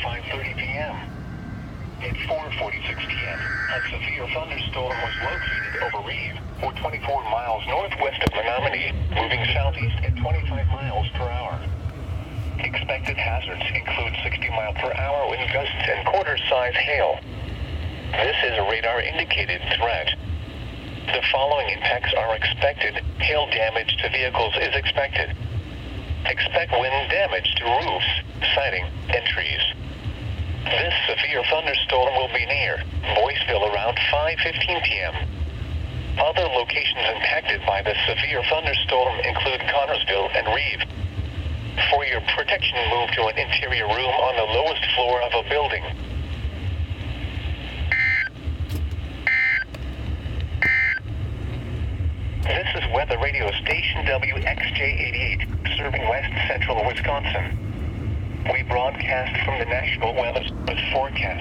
5:30 p.m. At 4:46 p.m., a severe thunderstorm was located over Reeve, or 24 miles northwest of Menominee, moving southeast at 25 miles per hour. Expected hazards include 60-mile-per-hour wind gusts and quarter-size hail. This is a radar-indicated threat. The following impacts are expected. Hail damage to vehicles is expected. Expect wind damage to roofs, siding, and trees. This severe thunderstorm will be near Boyceville around 5:15 p.m. Other locations impacted by the severe thunderstorm include Connorsville and Reeve. For your protection, move to an interior room on the lowest floor of a building. This is weather radio station WXJ88, serving west central Wisconsin. We broadcast from the National Weather Service forecast.